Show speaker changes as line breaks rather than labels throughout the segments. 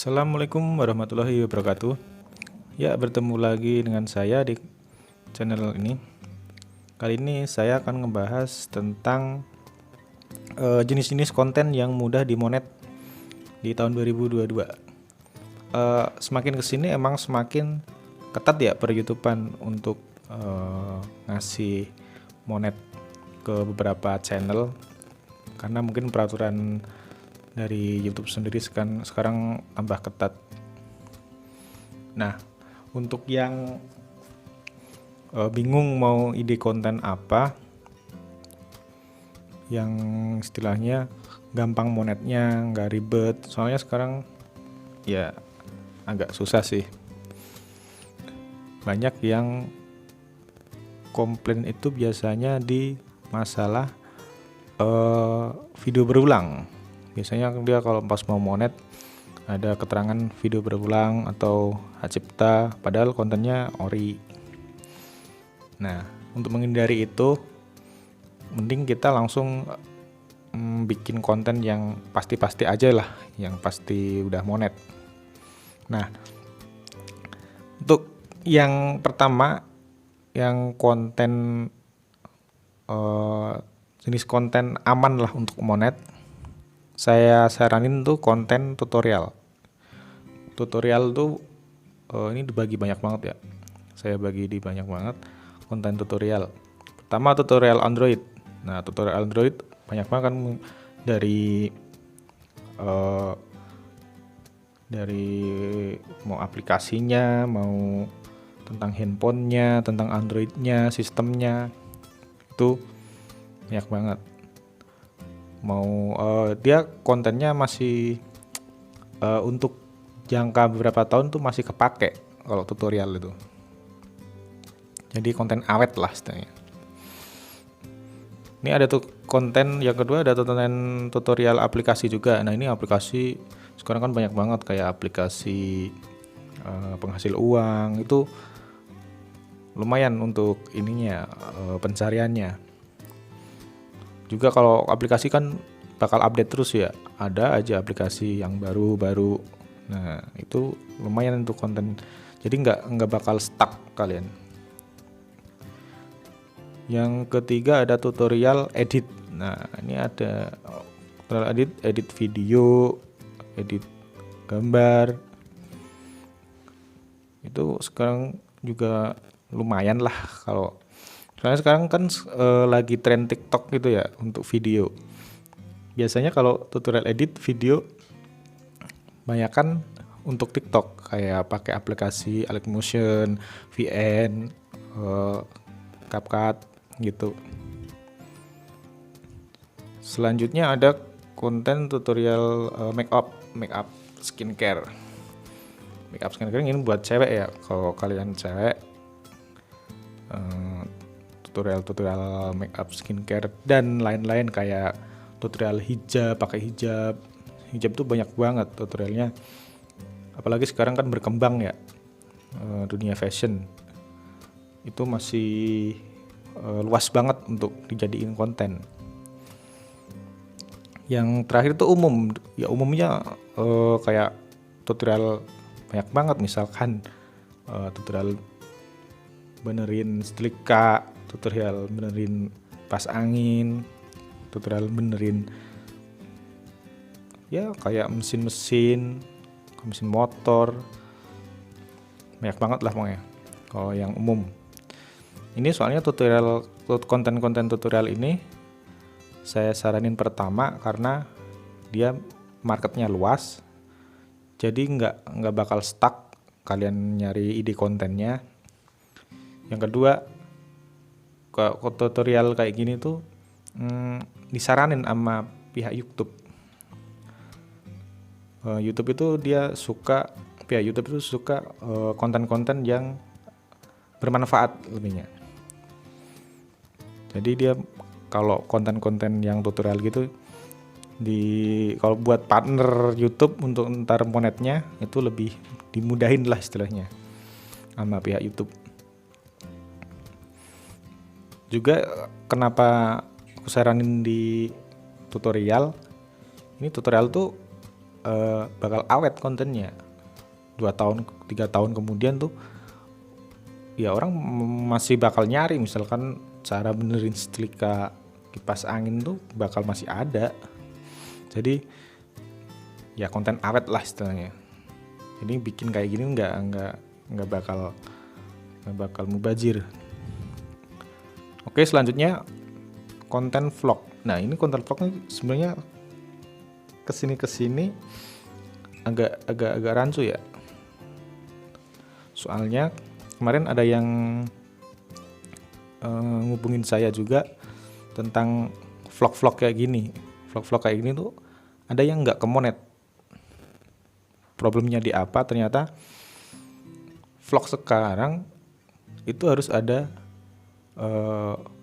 Assalamualaikum warahmatullahi wabarakatuh. Ya, bertemu lagi dengan saya di channel ini. Kali ini saya akan ngebahas tentang jenis-jenis konten yang mudah dimonet di tahun 2022. Semakin kesini emang semakin ketat ya per-YouTubean untuk ngasih monet ke beberapa channel, karena mungkin peraturan dari YouTube sendiri sekarang tambah ketat. Nah, untuk yang bingung mau ide konten apa yang istilahnya gampang monetnya, nggak ribet, soalnya sekarang ya agak susah sih. Banyak yang komplain itu biasanya di masalah video berulang. Biasanya dia kalau pas mau monet ada keterangan video berulang atau hak cipta, padahal kontennya ori. Nah, untuk menghindari itu, mending kita langsung bikin konten yang pasti-pasti aja lah, yang pasti udah monet. Nah, untuk yang pertama, yang konten jenis konten aman lah untuk monet, saya saranin tuh konten tutorial. Tutorial tuh ini dibagi banyak banget ya. Saya bagi di banyak banget konten tutorial. Pertama, tutorial Android. Nah, tutorial Android banyak banget kan, dari mau aplikasinya, mau tentang handphonenya, tentang Androidnya, sistemnya, itu banyak banget. Mau dia kontennya masih untuk jangka beberapa tahun tuh masih kepake kalau tutorial itu. Jadi konten awet lah istilahnya. Ini ada tuh konten yang kedua, ada konten tutorial aplikasi juga. Nah, ini aplikasi sekarang kan banyak banget, kayak aplikasi penghasil uang, itu lumayan untuk ininya, pencariannya. Juga kalau aplikasi kan bakal update terus ya, ada aja aplikasi yang baru-baru. Nah, itu lumayan untuk konten, jadi nggak bakal stuck kalian. Yang ketiga ada tutorial edit. Nah, ini ada tutorial edit video, edit gambar. Itu sekarang juga lumayan lah, kalau soalnya sekarang kan lagi tren TikTok gitu ya untuk video. Biasanya kalau tutorial edit video banyakan untuk TikTok, kayak pakai aplikasi Motion, VN, CapCut gitu. Selanjutnya ada konten tutorial make up skincare. Make up skincare ini buat cewek ya. Kalau kalian cewek, tutorial make up skincare dan lain-lain, kayak tutorial hijab, pakai hijab tuh banyak banget tutorialnya. Apalagi sekarang kan berkembang ya, dunia fashion itu masih luas banget untuk dijadiin konten. Yang terakhir tuh umumnya kayak tutorial banyak banget, misalkan tutorial benerin setrika, tutorial benerin pas angin, tutorial benerin ya kayak mesin motor, banyak banget lah pokoknya kalau yang umum. Ini soalnya konten-konten tutorial ini saya saranin pertama karena dia marketnya luas, jadi nggak bakal stuck kalian nyari ide kontennya. Yang kedua, tutorial kayak gini tuh disaranin sama pihak YouTube. YouTube itu pihak YouTube itu suka konten-konten yang bermanfaat lebihnya. Jadi dia kalau konten-konten yang tutorial gitu, kalau buat partner YouTube untuk ntar monetnya itu lebih dimudahin lah istilahnya sama pihak YouTube. Juga kenapa aku saranin di tutorial, ini tutorial tuh bakal awet kontennya. 2 tahun 3 tahun kemudian tuh ya orang masih bakal nyari, misalkan cara benerin setrika kipas angin tuh bakal masih ada. Jadi ya konten awet lah istilahnya. Jadi bikin kayak gini nggak bakal mubazir. Oke, selanjutnya konten vlog. Nah, ini konten vlog ini sebenarnya kesini agak rancu ya. Soalnya kemarin ada yang ngubungin saya juga tentang vlog-vlog kayak gini. Vlog-vlog kayak gini tuh ada yang nggak kemonet. Problemnya di apa? Ternyata vlog sekarang itu harus ada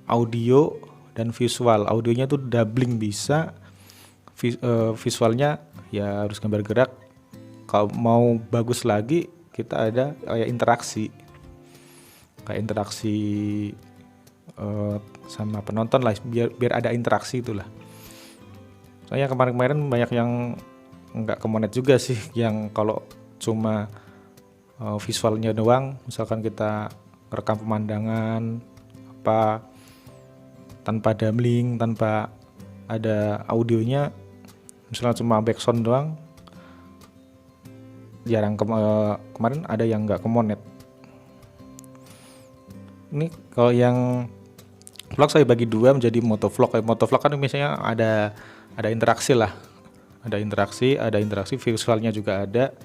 audio dan visual. Audionya tuh doubling bisa, visualnya ya harus gambar gerak. Kalau mau bagus lagi kita ada kayak interaksi sama penonton lah, biar ada interaksi itulah. Soalnya kemarin banyak yang nggak kemonet juga sih, yang kalau cuma visualnya doang, misalkan kita rekam pemandangan apa tanpa doubling, tanpa ada audionya, misalnya cuma backsound doang, jarang. Kemarin ada yang nggak kemonet. Ini kalau yang vlog saya bagi dua menjadi motovlog. Motovlog kan misalnya ada interaksi lah, ada interaksi, visualnya juga ada.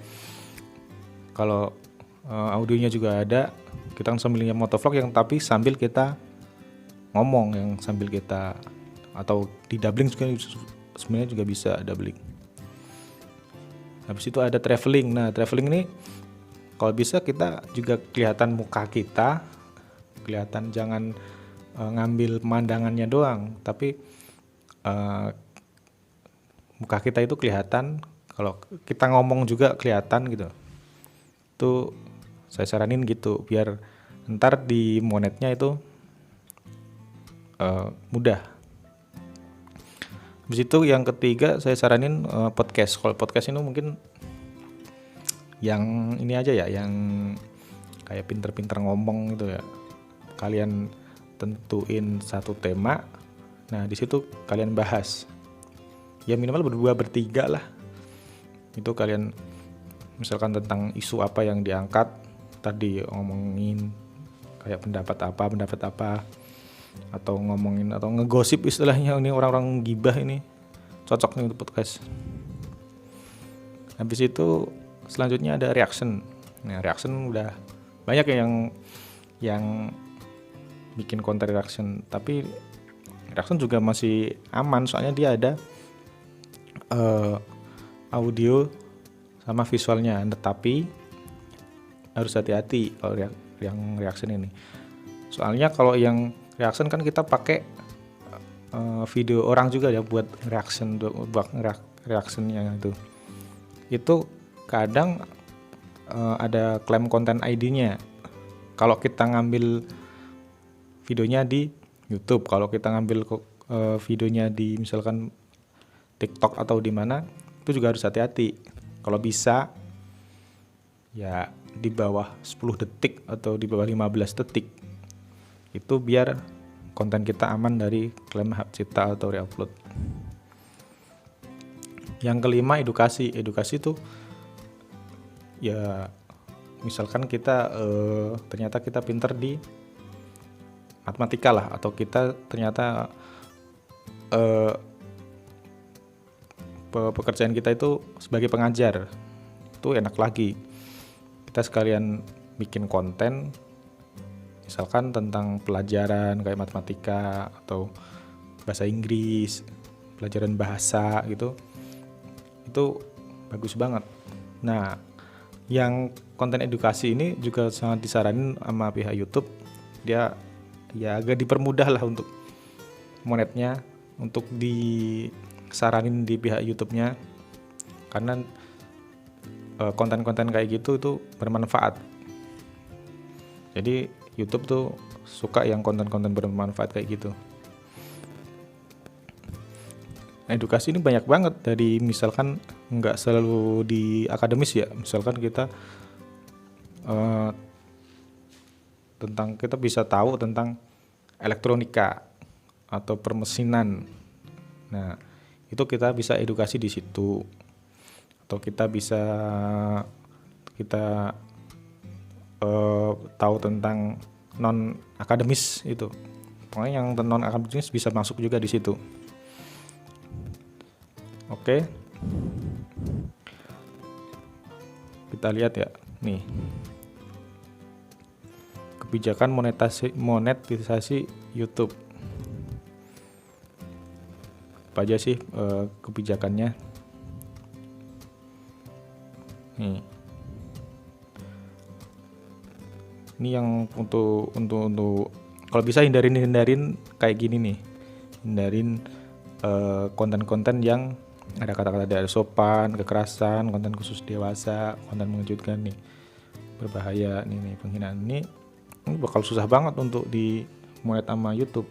Kalau audionya juga ada, kita kan sambilnya motovlog yang tapi sambil kita ngomong, yang sambil kita atau di doubling juga sebenarnya juga bisa doubling. Habis itu ada traveling. Nah, traveling ini kalau bisa kita juga kelihatan muka kita, kelihatan, jangan ngambil pemandangannya doang, tapi muka kita itu kelihatan. Kalau kita ngomong juga kelihatan gitu. Itu saya saranin gitu, biar ntar di monetnya itu mudah. Habis itu yang ketiga saya saranin podcast. Kalau podcast ini mungkin yang ini aja ya, yang kayak pinter-pinter ngomong gitu ya. Kalian tentuin satu tema, nah di situ kalian bahas. Ya minimal berdua bertiga lah. Itu kalian misalkan tentang isu apa yang diangkat, tadi ngomongin kayak pendapat apa, atau ngomongin atau ngegosip istilahnya, ini orang-orang gibah ini cocok nih untuk podcast. Habis itu selanjutnya ada reaction. Nah, reaction udah banyak yang bikin konten reaction, tapi reaction juga masih aman soalnya dia ada audio sama visualnya, tetapi harus hati-hati kalau yang reaction ini. Soalnya kalau yang reaction kan kita pakai video orang juga ya buat reactionnya itu. Itu kadang ada klaim konten ID-nya. Kalau kita ngambil videonya di YouTube, kalau kita ngambil videonya di misalkan TikTok atau di mana, itu juga harus hati-hati. Kalau bisa ya di bawah 10 detik atau di bawah 15 detik. Itu biar konten kita aman dari klaim hak cipta atau reupload. Yang kelima, edukasi. Edukasi itu ya misalkan kita ternyata kita pinter di matematika lah, atau kita ternyata pekerjaan kita itu sebagai pengajar, itu enak lagi. Kita sekalian bikin konten misalkan tentang pelajaran kayak matematika atau bahasa Inggris, pelajaran bahasa gitu, itu bagus banget. Nah, yang konten edukasi ini juga sangat disaranin sama pihak YouTube. Dia ya agak dipermudah lah untuk monetnya, untuk disaranin di pihak YouTube-nya, karena konten-konten kayak gitu itu bermanfaat. Jadi YouTube tuh suka yang konten-konten bermanfaat kayak gitu. Edukasi ini banyak banget, dari misalkan nggak selalu di akademis ya. Misalkan kita eh, kita bisa tahu tentang elektronika atau permesinan. Nah, itu kita bisa edukasi di situ. Atau kita bisa tahu tentang non akademis itu. Pokoknya yang non akademis bisa masuk juga di situ. Oke. Kita lihat ya, nih. Kebijakan monetisasi YouTube. Apa aja sih kebijakannya? Nih. Ini yang untuk kalau bisa hindarin kayak gini nih. Hindarin konten-konten yang ada kata-kata tidak sopan, kekerasan, konten khusus dewasa, konten mengejutkan nih, berbahaya nih penghinaan ini bakal susah banget untuk di monet sama YouTube.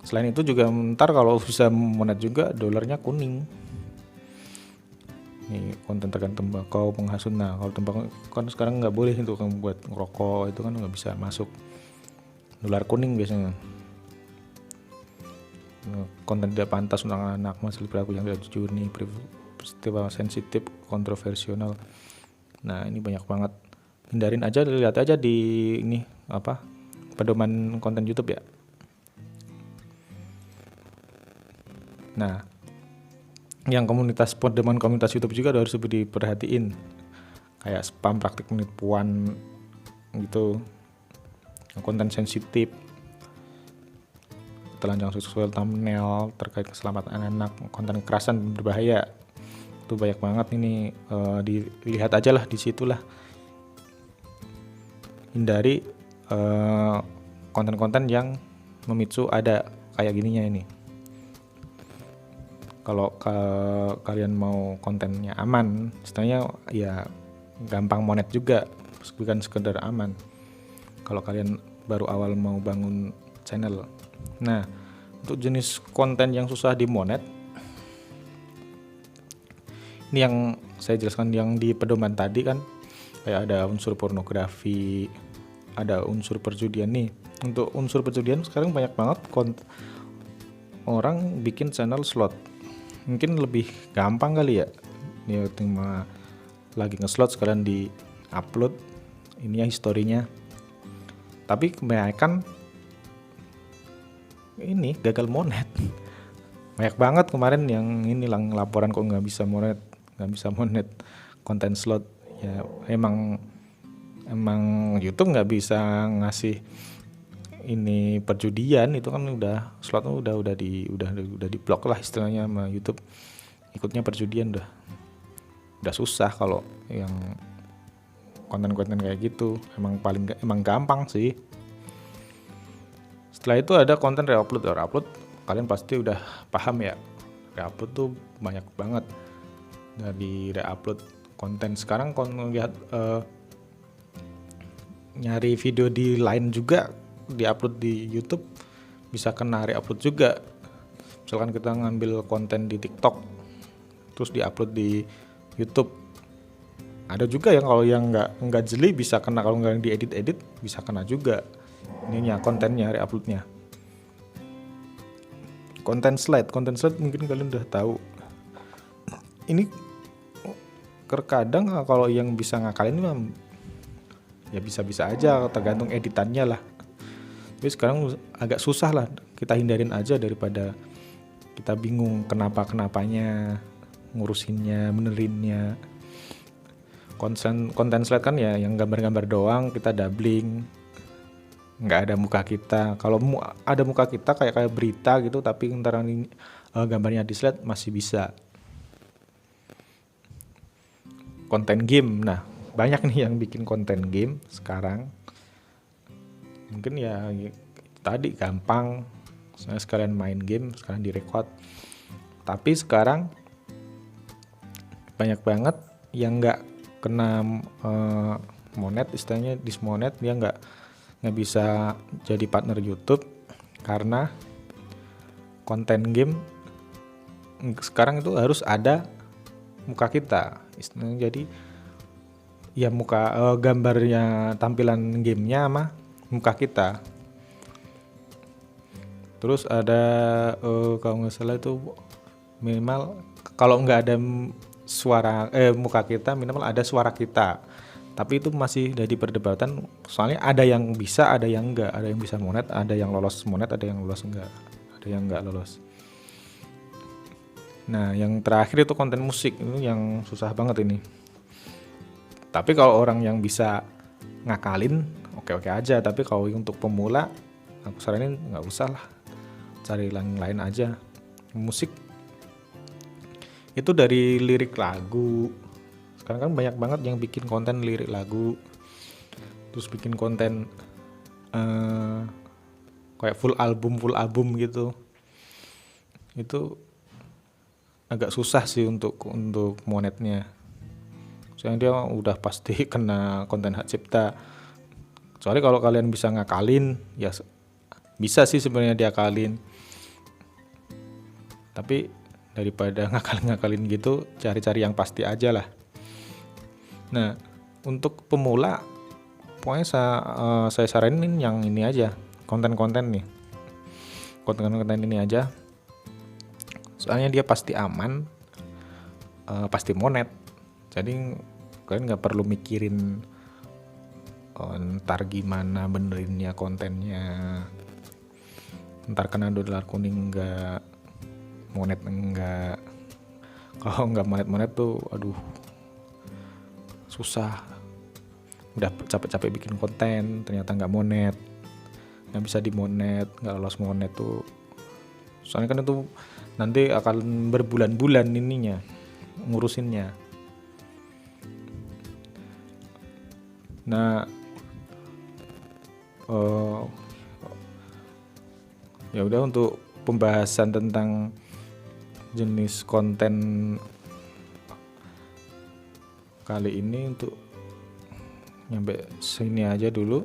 Selain itu juga ntar kalau bisa monet juga dolarnya kuning. Nih konten terkait tembakau, penghasut. Nah kalau tembakau kan sekarang nggak boleh itu kan buat ngerokok, itu kan nggak bisa masuk. Dolar kuning biasanya. Konten tidak pantas untuk anak, masih perilaku yang tidak jujur nih, peristiwa sensitif, kontroversial. Nah ini banyak banget. Hindarin aja, lihat aja di ini pedoman konten YouTube ya. Nah, yang pedoman komunitas YouTube juga harus diperhatiin. Kayak spam, praktik penipuan gitu, konten sensitif, telanjang seksual, thumbnail terkait keselamatan anak, konten kekerasan berbahaya. Itu banyak banget ini, dilihat aja lah di situlah. Hindari konten-konten yang memicu ada kayak gininya ini. Kalau kalian mau kontennya aman, istilahnya ya gampang monet juga, bukan sekedar aman. Kalau kalian baru awal mau bangun channel. Nah, untuk jenis konten yang susah dimonet, ini yang saya jelaskan yang di pedoman tadi kan, kayak ada unsur pornografi, ada unsur perjudian nih. Untuk unsur perjudian sekarang banyak banget orang bikin channel slot. Mungkin lebih gampang kali ya. Ini cuma lagi nge-slot sekalian di upload ininya, historinya. Tapi kebanyakan ini gagal monet. Banyak banget kemarin yang ini laporan kok nggak bisa monet konten slot. Ya emang YouTube nggak bisa ngasih ini perjudian, itu kan udah slot udah di blok lah istilahnya sama YouTube. Ikutnya perjudian udah susah. Kalau yang konten-konten kayak gitu emang gampang sih. Setelah itu ada konten reupload. Kalian pasti udah paham ya, reupload tuh banyak banget. Dari reupload konten sekarang, kalau lihat nyari video di Line juga diupload di YouTube bisa kena reupload juga. Misalkan kita ngambil konten di TikTok terus diupload di YouTube, ada juga yang kalau yang nggak jeli bisa kena, kalau nggak diedit bisa kena juga ininya kontennya, reuploadnya. Konten slide mungkin kalian udah tahu. Ini terkadang kalau yang bisa ngakalin ya bisa-bisa aja, tergantung editannya lah. Tapi sekarang agak susah lah, kita hindarin aja daripada kita bingung kenapanya, ngurusinnya, benerinnya. Konten slide kan ya yang gambar-gambar doang, kita doubling, nggak ada muka kita. Kalau ada muka kita kayak berita gitu, tapi ntar gambarnya di slide masih bisa. Konten game, nah banyak nih yang bikin konten game sekarang. Mungkin ya tadi gampang, saya sekalian main game, sekalian direkod. Tapi sekarang banyak banget yang nggak kena monet, istilahnya dismonet, dia nggak bisa jadi partner YouTube karena konten game sekarang itu harus ada muka kita istilahnya. Jadi ya gambarnya, tampilan gamenya sama muka kita. Terus ada kalau nggak salah itu minimal kalau nggak ada suara muka kita, minimal ada suara kita. Tapi itu masih jadi perdebatan, soalnya ada yang bisa, ada yang enggak, ada yang bisa monet, ada yang lolos monet, ada yang lolos enggak, ada yang enggak lolos. Nah, yang terakhir itu konten musik, ini yang susah banget ini. Tapi kalau orang yang bisa ngakalin, oke-oke aja. Tapi kalau untuk pemula, aku saranin nggak usah lah, cari yang lain aja. Musik itu dari lirik lagu. Sekarang kan banyak banget yang bikin konten lirik lagu, terus bikin konten kayak full album gitu. Itu agak susah sih untuk monetnya. Soalnya dia udah pasti kena konten hak cipta. Soalnya kalau kalian bisa ngakalin, ya bisa sih sebenarnya diakalin. Tapi daripada ngakalin gitu, cari-cari yang pasti aja lah. Nah, untuk pemula, pokoknya saya saranin yang ini aja, konten-konten nih. Konten-konten ini aja. Soalnya dia pasti aman, pasti monet. Jadi kalian nggak perlu mikirin ntar gimana benerinnya kontennya, ntar kena dolar kuning nggak, monet enggak. Kalau nggak monet tuh aduh susah. Udah capek-capek bikin konten ternyata nggak monet, nggak bisa dimonet, nggak lolos monet tuh. Soalnya kan itu nanti akan berbulan-bulan ininya ngurusinnya. Nah, ya udah, untuk pembahasan tentang jenis konten kali ini untuk nyampe sini aja dulu.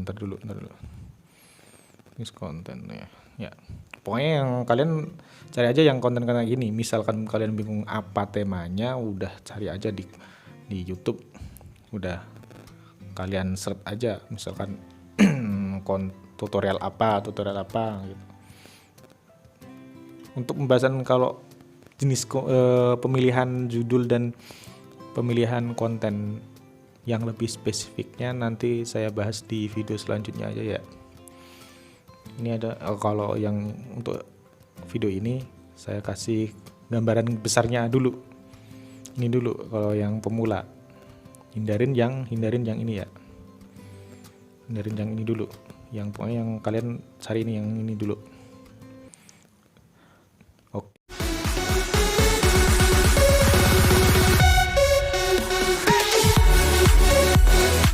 Ntar dulu jenis konten ya. Pokoknya yang kalian cari aja yang konten-konten gini. Misalkan kalian bingung apa temanya, udah cari aja di YouTube. Udah kalian search aja, misalkan tutorial apa gitu. Untuk pembahasan kalau jenis pemilihan judul dan pemilihan konten yang lebih spesifiknya nanti saya bahas di video selanjutnya aja ya. Ini ada kalau yang untuk video ini saya kasih gambaran besarnya dulu. Ini dulu kalau yang pemula. Hindarin yang ini ya. Hindarin yang ini dulu. Yang pokoknya yang kalian cari ini, yang ini dulu.